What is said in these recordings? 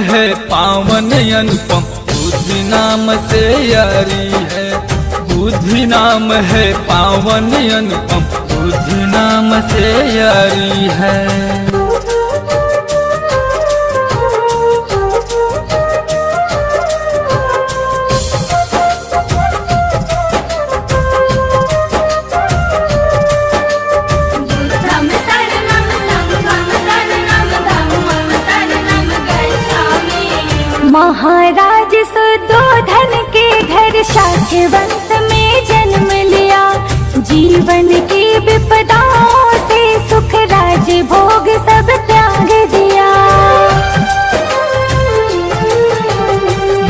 है पावन अनुपम, बुद्धि नाम से यारी है। बुद्धि नाम है पावन अनुपम, बुद्धि नाम से यारी है। महाराज सुद्धोधन के घर शाक्य वंश में जन्म लिया। जीवन की विपदाओं से सुख राज भोग सब त्याग दिया।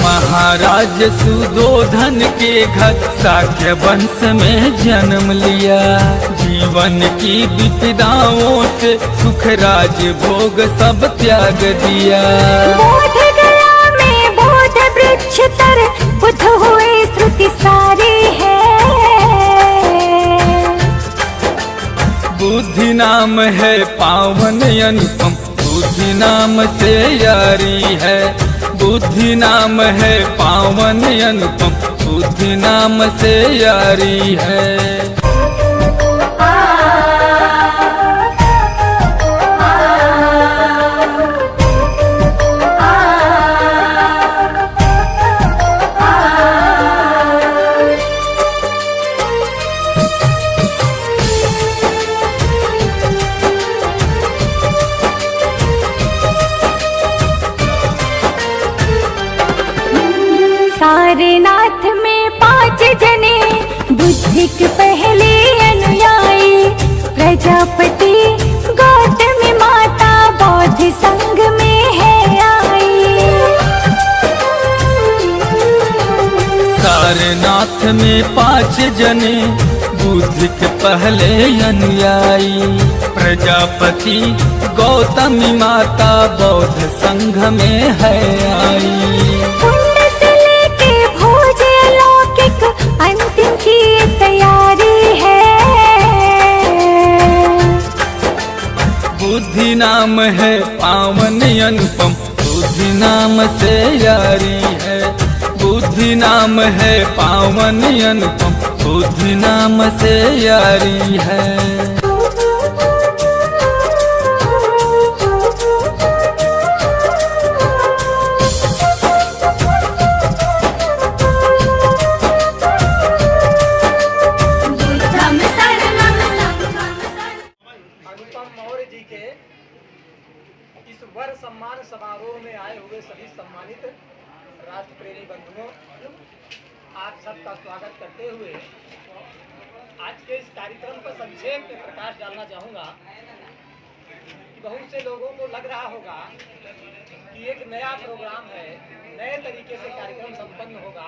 महाराज सुद्धोधन के घर शाक्य वंश में जन्म लिया। जीवन की विपदाओं से सुख राज भोग सब त्याग दिया। तर बुद्ध हुए श्रुति सारी है। बुद्धि नाम है पावन अनुपम, बुद्धि नाम से यारी है। बुद्धि नाम है पावन अनुपम, बुद्धि नाम से यारी है। सारनाथ में 5 जने बुद्धिक पहले अनुयायी। प्रजापति गौतमी माता बौद्ध संघ में है आई। सारनाथ में 5 जने बुद्धिक पहले अनुयायी। प्रजापति गौतमी माता बौद्ध संघ में है आई। अंतिम की तैयारी है। बुद्धि नाम है पावन अनुपम, बुद्धि नाम से यारी है। बुद्धि नाम है पावन अनुपम, बुद्धि नाम से यारी है। वर सम्मान समारोह में आए हुए सभी सम्मानित राष्ट्र प्रेमी बंधुओं, आप सबका स्वागत करते हुए आज के इस कार्यक्रम पर संक्षेप में प्रकाश डालना चाहूँगा कि बहुत से लोगों को लग रहा होगा कि एक नया प्रोग्राम है, नए तरीके से कार्यक्रम संपन्न होगा।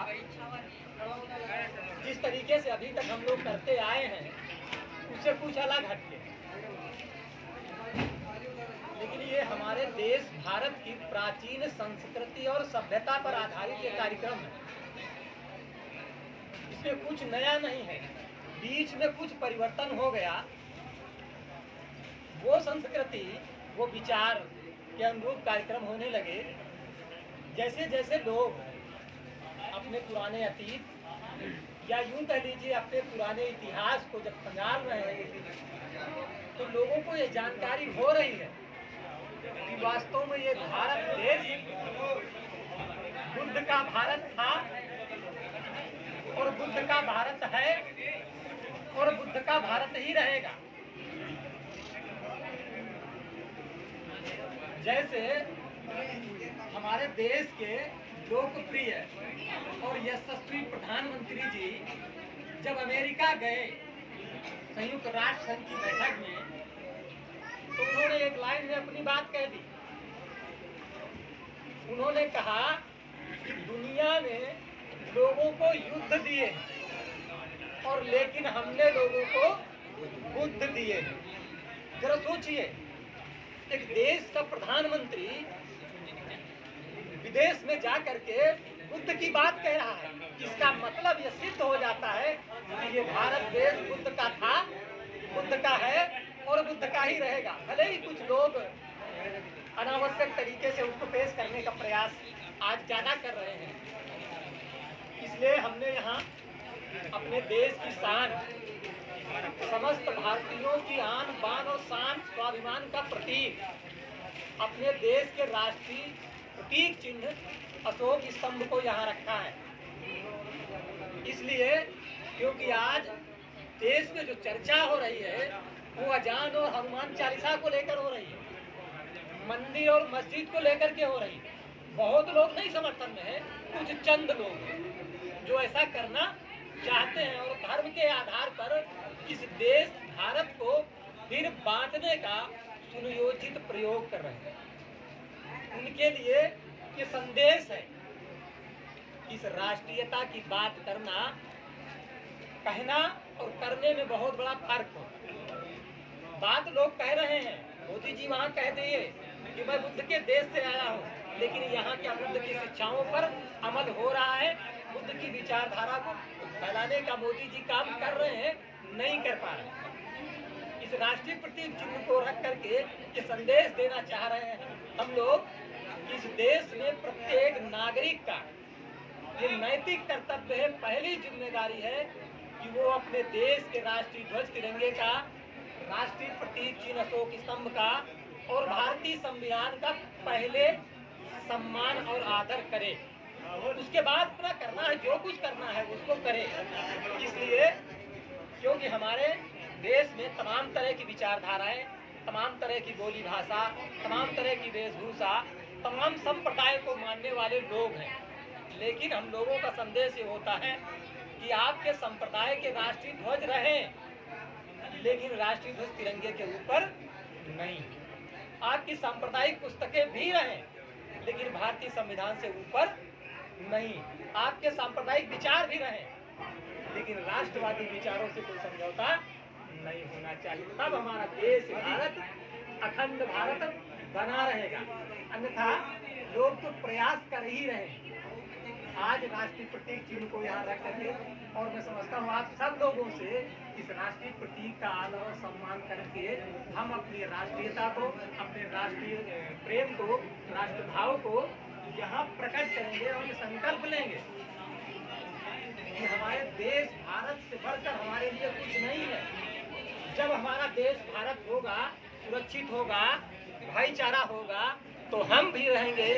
जिस तरीके से अभी तक हम लोग करते आए हैं उससे कुछ अलग हटके, लेकिन ये हमारे देश भारत की प्राचीन संस्कृति और सभ्यता पर आधारित ये कार्यक्रम है। इसमें कुछ नया नहीं है, बीच में कुछ परिवर्तन हो गया। वो संस्कृति, वो विचार के अनुरूप कार्यक्रम होने लगे। जैसे जैसे लोग अपने पुराने अतीत या यूं कह लीजिए अपने पुराने इतिहास को जब संभाल रहे हैं तो लोगों को ये जानकारी हो रही है कि वास्तव में ये भारत देश बुद्ध का भारत था और बुद्ध का भारत है और बुद्ध का भारत ही रहेगा। जैसे हमारे देश के लोकप्रिय और यशस्वी प्रधानमंत्री जी जब अमेरिका गए संयुक्त राष्ट्र संघ की बैठक में, तो उन्होंने एक लाइन में अपनी बात कह दी। उन्होंने कहा कि दुनिया ने लोगों को युद्ध दिए और लेकिन हमने लोगों को बुद्ध दिए। जरा सोचिए, एक देश का प्रधानमंत्री विदेश में जा करके बुद्ध की बात कह रहा है। इसका मतलब यह सिद्ध हो जाता है कि ये भारत देश बुद्ध का था, बुद्ध का है और बुद्ध का ही रहेगा। भले ही कुछ लोग अनावश्यक तरीके से उसको पेश करने का प्रयास आज ज़्यादा कर रहे हैं। इसलिए हमने यहाँ अपने देश की शान, समस्त भारतीयों की आन बान और शान, स्वाभिमान का प्रतीक, अपने देश के राष्ट्रीय प्रतीक चिन्ह अशोक स्तंभ को यहाँ रखा है। इसलिए क्योंकि आज देश में जो चर्चा हो रही है वो अजान और हनुमान चालीसा को लेकर हो रही है, मंदिर और मस्जिद को लेकर के हो रही है। बहुत लोग नहीं समर्थन में है, कुछ चंद लोग हैं जो ऐसा करना चाहते हैं और धर्म के आधार पर इस देश भारत को फिर बांटने का सुनियोजित प्रयोग कर रहे हैं। उनके लिए ये संदेश है, इस राष्ट्रीयता की बात करना, कहना और करने में बहुत बड़ा फर्क हो। बात लोग कह रहे हैं, मोदी जी वहाँ कह दिए कि मैं बुद्ध के देश से आया हूँ, लेकिन यहाँ क्या बुद्ध की शिक्षाओं पर अमल हो रहा है? बुद्ध की विचारधारा को फैलाने का मोदी जी काम कर रहे हैं, नहीं कर पा रहे। इस राष्ट्रीय प्रतीक चिन्ह को रख करके ये संदेश देना चाह रहे हैं हम लोग। इस देश में प्रत्येक नागरिक का ये नैतिक कर्तव्य है, पहली जिम्मेदारी है कि वो अपने देश के राष्ट्रीय ध्वज तिरंगे का, राष्ट्रीय प्रतीक चिन्ह अशोक स्तंभ का और भारतीय संविधान का पहले सम्मान और आदर करे। उसके बाद अपना करना है, जो कुछ करना है उसको करे। इसलिए क्योंकि हमारे देश में तमाम तरह की विचारधाराएं, तमाम तरह की बोली भाषा, तमाम तरह की वेशभूषा, तमाम संप्रदाय को मानने वाले लोग हैं, लेकिन हम लोगों का संदेश ये होता है कि आपके संप्रदाय के राष्ट्रीय ध्वज रहें, लेकिन राष्ट्रीय ध्वज तिरंगे के ऊपर नहीं। आपकी सांप्रदायिक पुस्तकें भी रहें, लेकिन भारतीय संविधान से ऊपर नहीं। आपके सांप्रदायिक विचार भी रहें, लेकिन राष्ट्रवादी विचारों से कोई समझौता नहीं होना चाहिए। तब हमारा देश भारत अखंड भारत बना रहेगा, अन्यथा लोग तो प्रयास कर ही रहे हैं। आज राष्ट्रीय प्रतीक चिन्ह को यहाँ रख करके, और मैं समझता हूँ आप सब लोगों से इस राष्ट्रीय प्रतीक का आदर और सम्मान करके हम अपनी राष्ट्रीयता को, अपने राष्ट्रीय प्रेम को, राष्ट्रभाव को यहाँ प्रकट करेंगे और ये संकल्प लेंगे कि हमारे देश भारत से बढ़कर हमारे लिए कुछ नहीं है। जब हमारा देश भारत होगा, सुरक्षित होगा, भाईचारा होगा, तो हम भी रहेंगे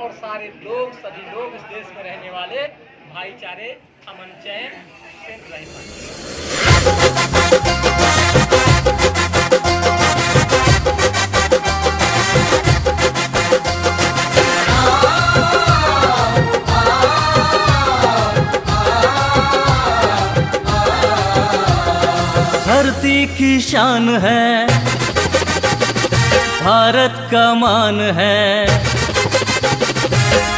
और सारे लोग, सभी लोग इस देश में रहने वाले भाईचारे, अमन चैन से रह पाएंगे। धरती की शान है, भारत का मान है।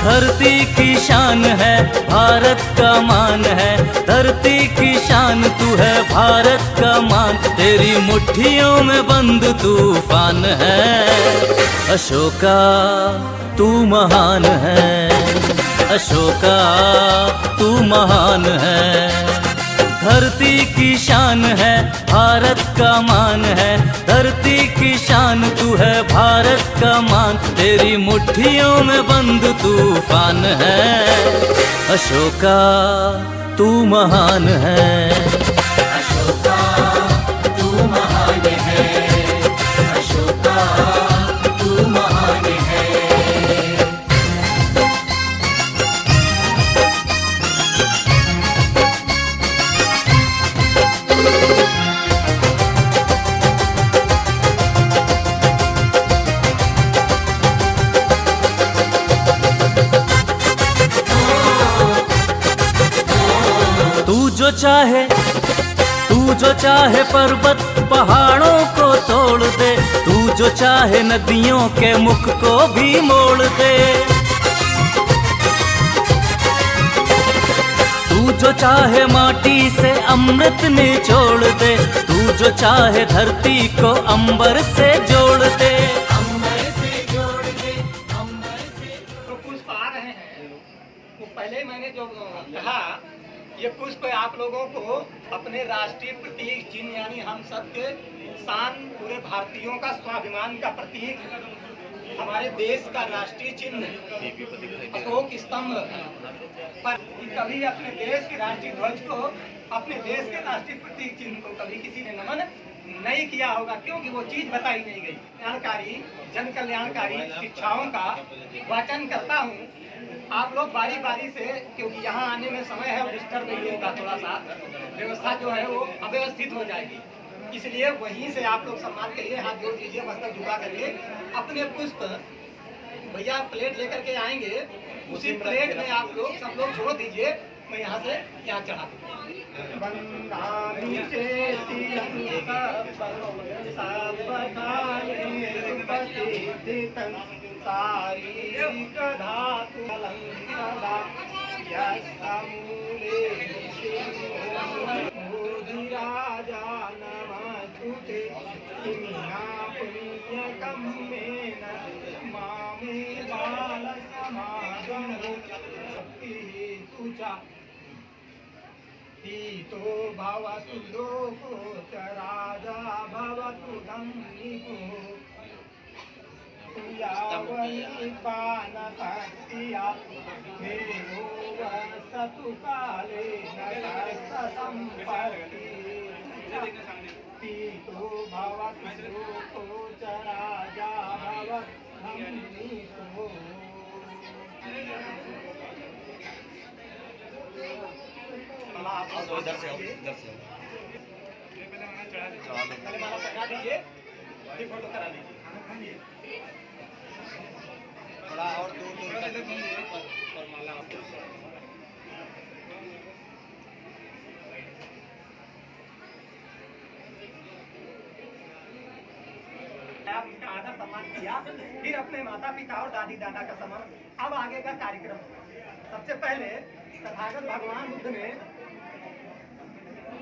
धरती की शान है, भारत का मान है। धरती की शान तू है, भारत का मान। तेरी मुट्ठियों में बंद तूफान है। अशोका तू महान है, अशोका तू महान है। धरती की शान है, भारत का मान है। धरती की शान तू है, भारत का मान। तेरी मुट्ठियों में बंद तूफान है। अशोका तू महान है, अशोका तू महान है, अशोका तू महान है। तू जो चाहे पर्वत पहाड़ों को तोड़ दे। तू जो चाहे नदियों के मुख को भी मोड़ दे। तू जो चाहे माटी से अमृत निचोड़ दे। तू जो चाहे धरती को अंबर से जोड़ दे। अंबर से जोड़ दे, अंबर से। तो पुष्प आ रहे हैं, वो पहले मैंने जो कहा, ये पुष्प आप लोगों को अपने राष्ट्रीय प्रतीक चिन्ह, यानी हम सबके शान, पूरे भारतीयों का स्वाभिमान का प्रतीक हमारे देश का राष्ट्रीय चिन्ह अशोक स्तंभ पर कभी अपने देश के राष्ट्रीय ध्वज को, अपने देश के राष्ट्रीय प्रतीक चिन्ह को कभी किसी ने नमन नहीं किया होगा, क्योंकि वो चीज बताई नहीं गई। कल्याणकारी, जन कल्याणकारी शिक्षाओं का वाचन करता हूँ। आप लोग बारी बारी से, क्योंकि यहाँ आने में समय है और डिस्टर्ब नहीं होगा, थोड़ा सा व्यवस्था जो है वो अव्यवस्थित हो जाएगी, इसलिए वहीं से आप लोग सम्मान के लिए हाथ जोड़ दीजिए, मस्तक झुका करके अपने पुष्प भैया प्लेट लेकर के आएंगे, उसी प्लेट में आप लोग सब लोग छोड़ दीजिए, मैं यहाँ से यहाँ चढ़ा दूँ। तो भवतु लोकोत्तराजा भवतु धम्मिको यावन्निपानभक्तिया देवो वसतु काले सम्पत्ति तो भवतु लोकोत्तराजा भवतु धम्मिको। इधर से आओ, इधर से आओ। पहले माला पकड़ा दीजिए, फिर फोटो करा लीजिए। थोड़ा और दूर दूर तक और माला उसका आदर सम्मान किया, फिर अपने माता पिता और दादी दादा का सम्मान। अब आगे का कार्यक्रम, सबसे पहले तथागत भगवान बुद्ध ने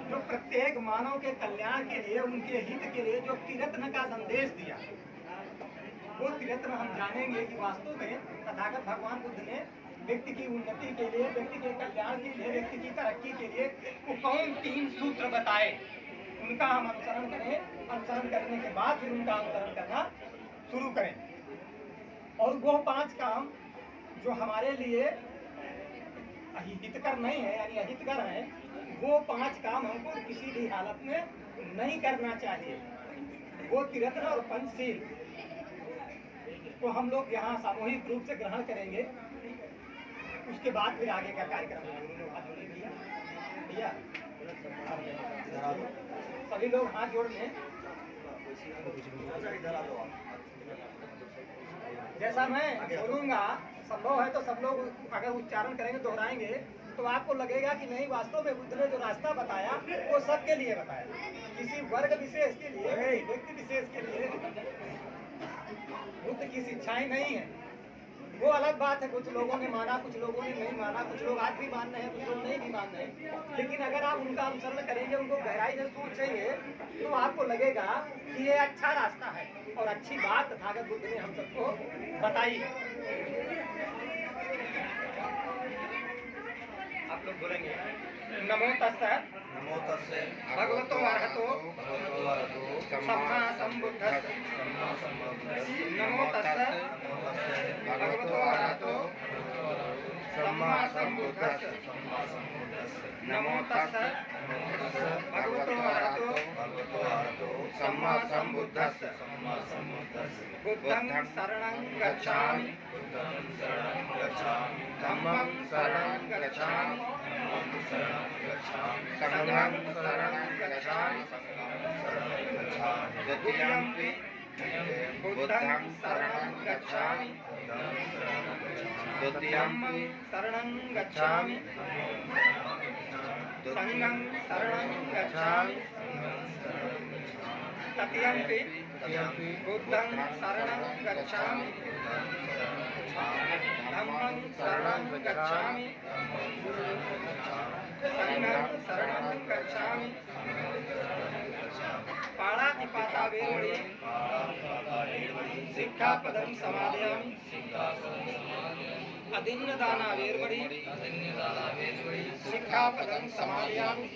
जो प्रत्येक मानव के कल्याण के लिए, उनके हित के लिए जो त्रिरत्न का संदेश दिया, वो त्रिरत्न हम जानेंगे कि वास्तव में तथागत भगवान बुद्ध ने व्यक्ति की उन्नति के लिए, व्यक्ति के कल्याण के लिए, व्यक्ति की तरक्की के लिए वो कौन 3 सूत्र बताए, उनका हम अनुसरण करें। अनुसरण करने के बाद फिर उनका अनुसरण करना शुरू करें। और वो 5 काम जो हमारे लिए हितकर नहीं है, यानी अहितकर है, वो 5 काम हमको किसी भी हालत में नहीं करना चाहिए। वो त्रिरत्न और पंचशील को हम लोग यहाँ सामूहिक रूप से ग्रहण करेंगे। उसके बाद फिर आगे का कार्यक्रम भैया सभी लोग हाथ जोड़ लें। जैसा मैं बोलूँगा संभव है तो सब लोग अगर उच्चारण करेंगे, दोहराएंगे, तो आपको लगेगा कि नहीं, वास्तव में बुद्ध ने जो रास्ता बताया वो सबके लिए बताया, किसी वर्ग विशेष के लिए, व्यक्ति विशेष के लिए बुद्ध की शिक्षाएं नहीं है। वो अलग बात है, कुछ लोगों ने माना, कुछ लोगों ने नहीं माना, कुछ लोग आज भी मान रहे हैं, कुछ लोग नहीं भी मान रहे हैं। लेकिन अगर आप उनका अनुसरण करेंगे, उनको गहराई से सोचेंगे, तो आपको लगेगा कि ये अच्छा रास्ता है और अच्छी बात तथागत बुद्ध ने हम सबको बताई है। आप लोग बोलेंगे नमो तस्सै भगवतो अरहतो सम्मा सम्बुद्धस्स। नमो तस्सै भगवतो अरहतो सम्मा सम्बुद्धस्स। नमो तस्सै भगवतो अरहतो सम्मा सम्बुद्धस्स। बुद्धं शरणं गच्छामि, धम्मं शरणं गच्छामि, संघं शरणं गच्छामि, द्वितीयंपि बुद्धं शरणं गच्छामि, द्वितीयंपि शरणं गच्छामि, संघं शरणं गच्छामि, तृतीयंपि बुद्धं शरणं गच्छामि, धम्मं शरणं गच्छामि, संघं शरणं गच्छामि। पाणातिपाता वेरमणि सिक्खापदं समादयामि। अदिन्नदाना वेरमणि सिक्खापदं समादयामि।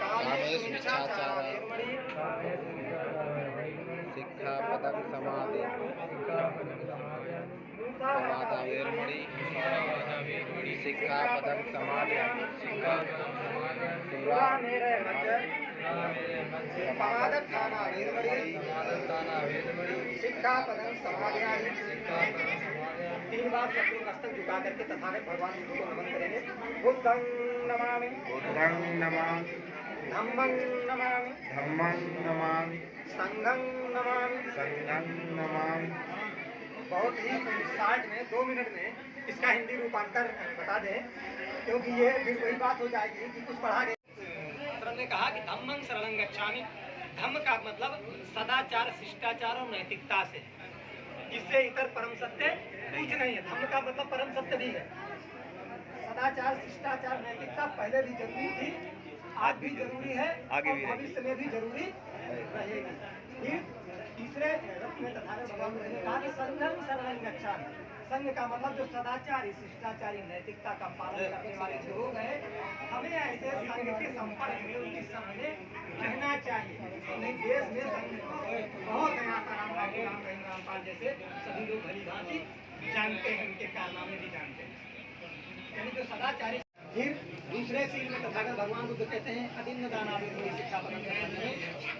कामेषु मिच्छाचारा वेरमणि सिक्खापदं सिक्खापदं समादयामि समादावेर्मणि सिक्खापदं समादयामि सिक्खापदं समादयामि। 3 बार अपने मस्तक झुका करके तथागत भगवान को नमन करेंगे। बुद्धं नमामि, बुद्धं नमामि, धम्मं नमामि, धम्मं नमामि, संघं नमामि। संघं नमामि। बहुत ही 60 में 2 मिनट में इसका हिंदी रूपांतर बता दें, क्योंकि ये फिर वही बात हो जाएगी कि कुछ पढ़ा गया। सर ने कहा कि धम्मं शरणं गच्छामि। धम्म का मतलब सदाचार, शिष्टाचार और नैतिकता से है, जिससे इतर परम सत्य कुछ नहीं है। धम्म का मतलब परम सत्य भी है। सदाचार, शिष्टाचार, नैतिकता पहले भी जरूरी थी, आज भी जरूरी है, आगे और भी भविष्य में भी जरूरी रहेगी। फिर तीसरे रत्न में तथागत भगवान ने कहा कि संघं शरणं गच्छामि। संघ का मतलब जो सदाचारी, शिष्टाचारी, नैतिकता का पालन करने वाले लोग हैं, हमें ऐसे संघ के संपर्क में, उनकी संग में रहना चाहिए। नहीं देश में संघ बहुत है, आसाराम बाबू, राम रहीम, रामपाल जैसे सभी लोग भली भांति जानते हैं, उनके कारनामे भी जानते हैं। यानी जो सदाचारी। फिर दूसरे सील में तथागत भगवान बुद्ध कहते हैं अदिन्न दानावेर्मणि सिक्खापदं समादयामि।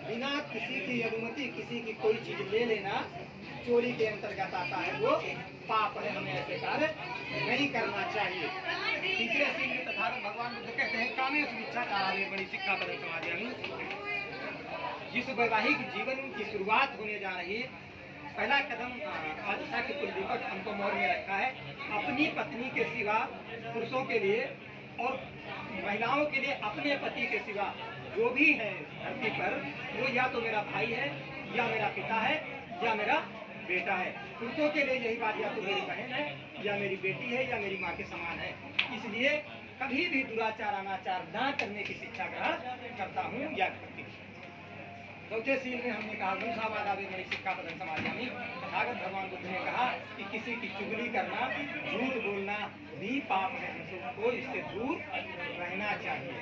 बिना किसी की अनुमति किसी की कोई चीज ले लेना चोरी के अंतर्गत आता है, वो पाप है, हमें ऐसे कार्य नहीं करना चाहिए। तीसरे सील में तथागत भगवान बुद्ध कहते हैं कामेषु मिथ्याचारावेर्मणि सिक्खापदं समादयामि। जिस वैवाहिक जीवन की शुरुआत होने जा रही है, पहला कदम आदिशा के कुलदीपक हमको मोड़ में रखा है। अपनी पत्नी के सिवा पुरुषों के लिए और महिलाओं के लिए अपने पति के सिवा जो भी है धरती पर, वो या तो मेरा भाई है, या मेरा पिता है, या मेरा बेटा है। पुरुषों के लिए यही बात, या तो मेरी बहन है, या मेरी बेटी है, या मेरी माँ के समान है। इसलिए कभी भी दुराचार, अनाचार न करने की शिक्षा ग्रहण करता हूँ या करती हूँ। चौथे सील में हमने कहा मूसावादावेर्मणि सिक्खापदं समादयामि। तथागत भगवान बुद्ध ने कहा कि किसी की चुगली करना, झूठ बोलना भी पाप है, हमको इससे दूर रहना चाहिए।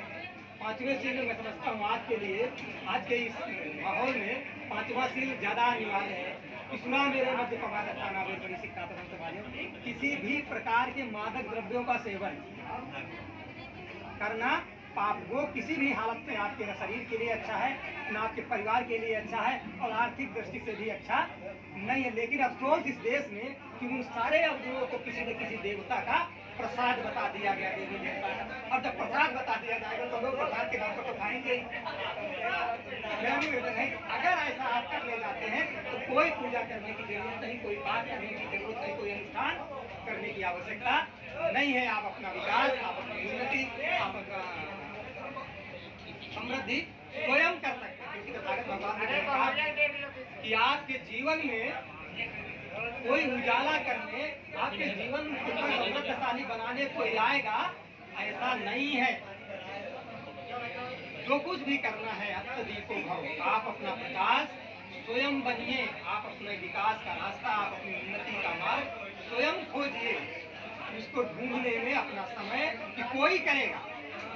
पांचवें सील में मैं समझता हूँ आज के लिए, आज के इस माहौल में 5वां सील ज्यादा अनिवार्य है कि सुना मेरे मध्य पवादत्तानावेर्मणि सिक्खापदं समादयामि। किसी भी प्रकार के मादक द्रव्यों का सेवन करना पाप, वो किसी भी हालत में आपके न शरीर के लिए अच्छा है, न आपके परिवार के लिए अच्छा है, और आर्थिक दृष्टि से भी अच्छा नहीं है। लेकिन अफसोस इस देश में कि उन सारे अवगुणों को किसी न किसी देवता का प्रसाद बता दिया गया, देवी देवता का। अब जब प्रसाद बता दिया जाएगा तो लोग प्रसाद के नाम पर तो खाएंगे। अगर ऐसा आप कर ले जाते हैं तो कोई पूजा करने की जरूरत नहीं, कोई पाठ करने की जरूरत नहीं, कोई अनुष्ठान करने की आवश्यकता नहीं है। आप अपना विकास, आप अपनी उन्नति, आप अपना समृद्धि स्वयं कर सकते हैं, क्योंकि तथागत भगवान ने कहा कि आपके जीवन में कोई उजाला करने, आपके जीवन को समृद्धशाली बनाने कोई आएगा, ऐसा नहीं है। जो कुछ भी करना है अत्यधिको भव, आप अपना प्रकाश स्वयं बनिए, आप अपने विकास का रास्ता, आप अपनी उन्नति का मार्ग स्वयं खोजिए। इसको ढूंढने में अपना समय कि कोई करेगा।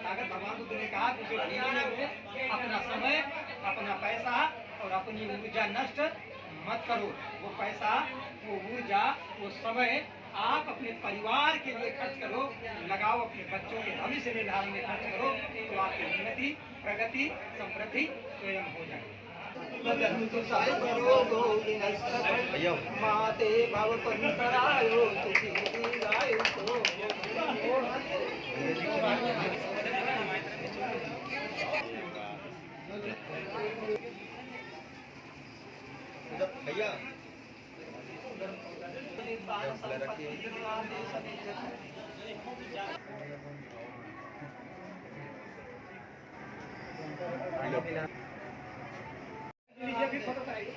अगर भगवान बुद्ध ने कहा कि उसे ढूंढने में अपना समय, अपना पैसा और अपनी ऊर्जा नष्ट मत करो। वो पैसा, वो ऊर्जा, वो समय आप अपने परिवार के लिए खर्च करो, लगाओ, अपने बच्चों के भविष्य निर्धारण में खर्च करो, तो आपकी उन्नति, प्रगति, समृद्धि स्वयं हो जाएगी। माते भव पंतरायो भैया भी फोटो कराइए।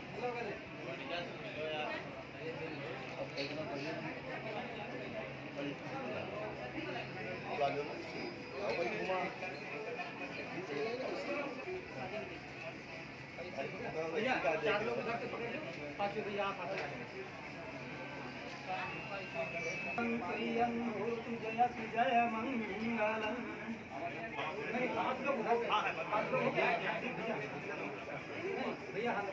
भैया 4 लोग उधर से पकड़े, 5 भैया आप आते हैं। जय मंगलम। नहीं 5 लोग उधर से, 5 लोग भैया हाथ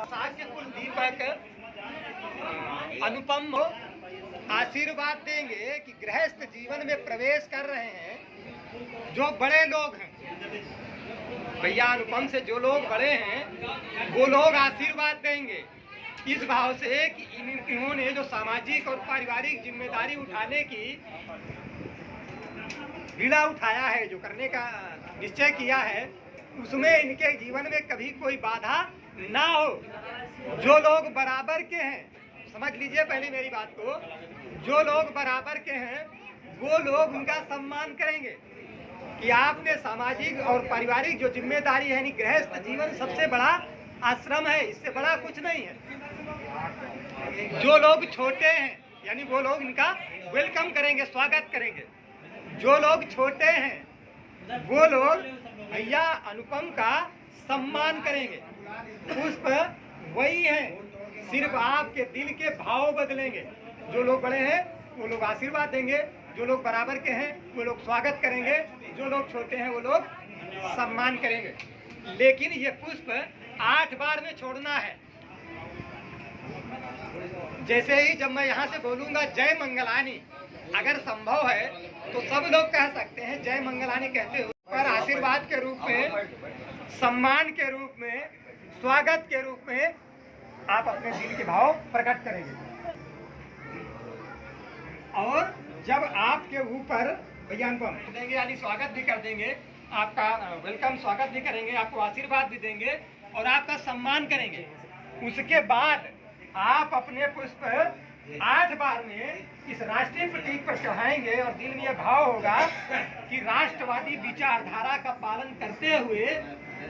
साक्य कुल दीपक अनुपम हो आशीर्वाद देंगे कि गृहस्थ जीवन में प्रवेश कर रहे हैं जो बड़े लोग हैं। भैया अनुपम से जो लोग बड़े हैं वो लोग आशीर्वाद देंगे इस भाव से कि इन्होंने जो सामाजिक और पारिवारिक जिम्मेदारी उठाने की बीड़ा उठाया है, जो करने का निश्चय किया है, उसमें इनके जीवन में कभी कोई बाधा ना हो। जो लोग बराबर के हैं, समझ लीजिए पहले मेरी बात को, जो लोग बराबर के हैं वो लोग उनका सम्मान करेंगे कि आपने सामाजिक और पारिवारिक जो जिम्मेदारी है, यानी गृहस्थ जीवन सबसे बड़ा आश्रम है, इससे बड़ा कुछ नहीं है। जो लोग छोटे हैं यानी वो लोग इनका वेलकम करेंगे, स्वागत करेंगे। जो लोग छोटे हैं वो लोग भैया अनुपम का सम्मान करेंगे। पुष्प वही है, सिर्फ आपके दिल के भाव बदलेंगे। जो लोग बड़े हैं वो लोग आशीर्वाद देंगे, जो लोग बराबर के हैं वो लोग स्वागत करेंगे, जो लोग छोटे हैं वो लोग सम्मान करेंगे। लेकिन ये पुष्प 8 बार में छोड़ना है। जैसे ही जब मैं यहाँ से बोलूँगा जय मंगलानी, अगर संभव है तो सब लोग कह सकते हैं जय मंगलानी कहते हुए, पर आशीर्वाद के रूप में, सम्मान के रूप में, स्वागत के रूप में आप अपने दिल के भाव प्रकट करेंगे। और जब आपके ऊपर भैया अनुपम देंगे यानी स्वागत भी कर देंगे, आपका वेलकम स्वागत भी करेंगे, आपको आशीर्वाद भी देंगे और आपका सम्मान करेंगे। उसके बाद आप अपने पुष्प 8 बार में इस राष्ट्रीय प्रतीक पर चढ़ाएंगे और दिल में यह भाव होगा कि राष्ट्रवादी विचारधारा का पालन करते हुए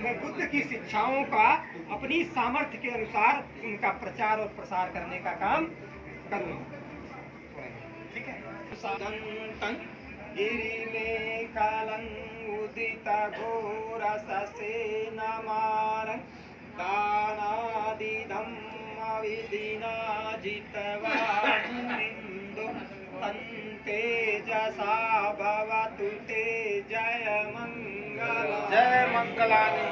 मैं बुद्ध की शिक्षाओं का अपनी सामर्थ्य के अनुसार उनका प्रचार और प्रसार करने का काम करूँगा। ठीक है। गिरि में कालं उदित घोर ससे नमारं दानादिदम् अविधिना जितवा मुनिन्दु तेजसा भवतु ते जय मंगलानि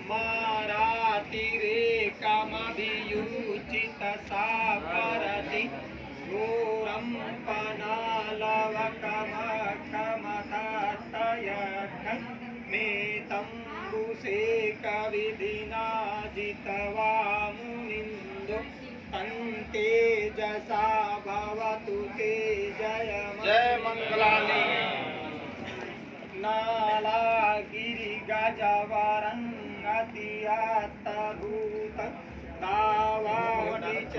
मारातिरेकमभियुचित सापरति घोरं पनालवकमकमततयकं मेतम्बुसे कविधिना जितवा मुनिन्दु तेजसा भवतु ते जय मंगलानि नालागिरिगजवरङ्गतियात्तभूत तावाणि च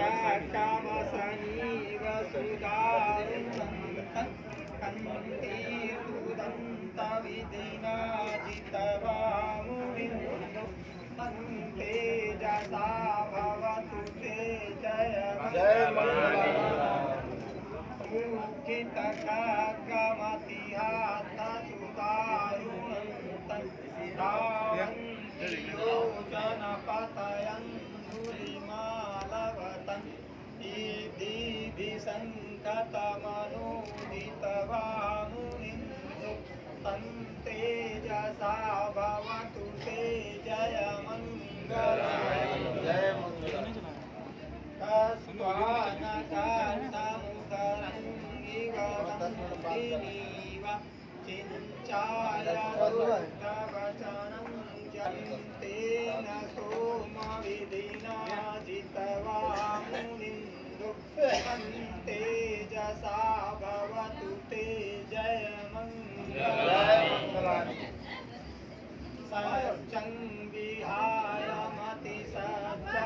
कामसनीव सुदारुणन्तं कन्ति सुदन्तविधिना जितवा मुनिन्दु तेजसा भवतु ते जय मुखितकागमतिहातसुदारुणन्तं दावन्तियोजनपतयन्धुलिमालवतम् इदिभिसङ्गतमनोदितवा मुनिन्दु तेजसा भवतु ते जय मंगलानि कस्त्वानकान्तमुदरङ्गिव वन्दिनीव चिञ्चायरुद्धवचनं जन्तेन सोमविधिना जितवा मुनिन्दु तेजसा भवतु ते जय मंगलानि सच्चं विहाय मतिसज्जकवादकेतु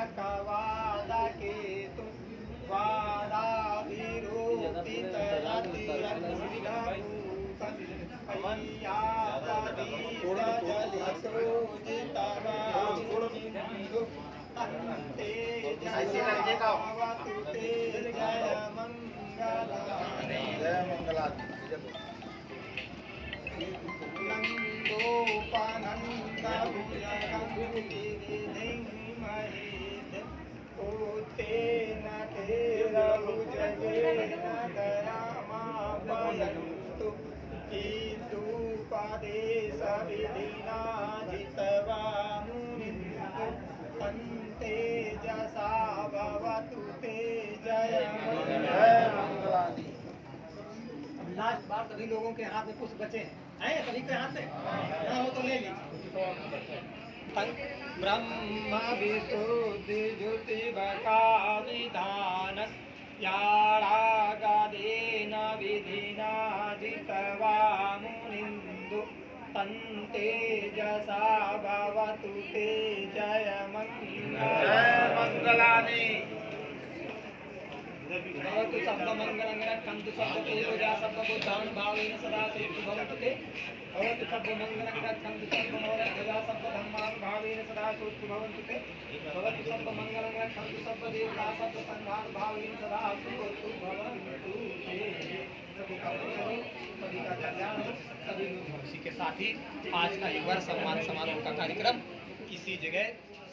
नन्दोपनन्दभुजगन्धिमहेत् तेन लास्ट बार सभी लोगों के हाथ में पुष्प बचे हैं सभी के हाथ में ना हो तो ले लीजिए। ब्रह्म विशुद्धि ज्योति बका विधान यारागादेन विधिना जितवा मुनिन्दु तन्तेजसा भवतु ते जय मंगलानि भवतु सर्वमङ्गलं रक्षन्तु सर्वदेवता सर्वबुद्धान् भावेन सदा सेतु भवतु ते भवतु सर्वमङ्गलं रक्षन्तु सर्वमङ्गलध्वजा सर्वधर्मान् भावेन सदा सेतु भवन्तु ते भवतु सर्वमङ्गलं रक्षन्तु सर्वदेवता सर्वसङ्घान् भावेन सदा सेतु भवन्तु ते। सभी का कल्याण हो, सभी लोग इसी के साथ ही आज का एक बार सम्मान समारोह का कार्यक्रम इसी जगह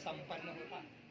संपन्न होता है।